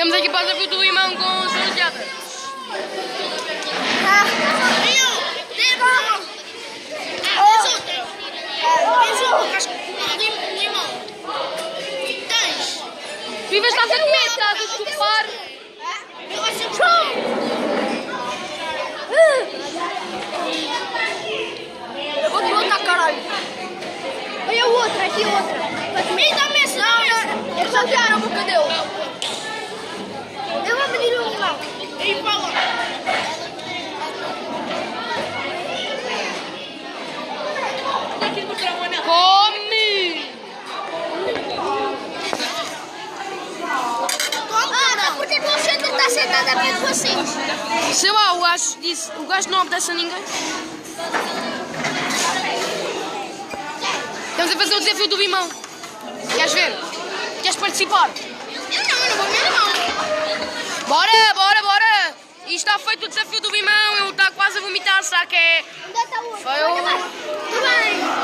Estamos aqui para o desafio do limão com soluciada. Viva, estás a comer, estás a chupar. Eu vou te botar, caralho. Olha o outro, aqui outra. Me dá mensagem. É só tirar a boca dele. Eu vou pedir um limão. E fala. Come! Porque é que você está sentada mesmo assim? Sei lá, o gajo disse, o gajo não obedece a ninguém. Estamos a fazer o desafio do limão. Queres ver? Queres participar? Eu não vou ver não. Bora, bora, bora! E está feito o desafio do limão, ele está quase a vomitar, será que é? Onde está o outro? Foi o... Tudo bem.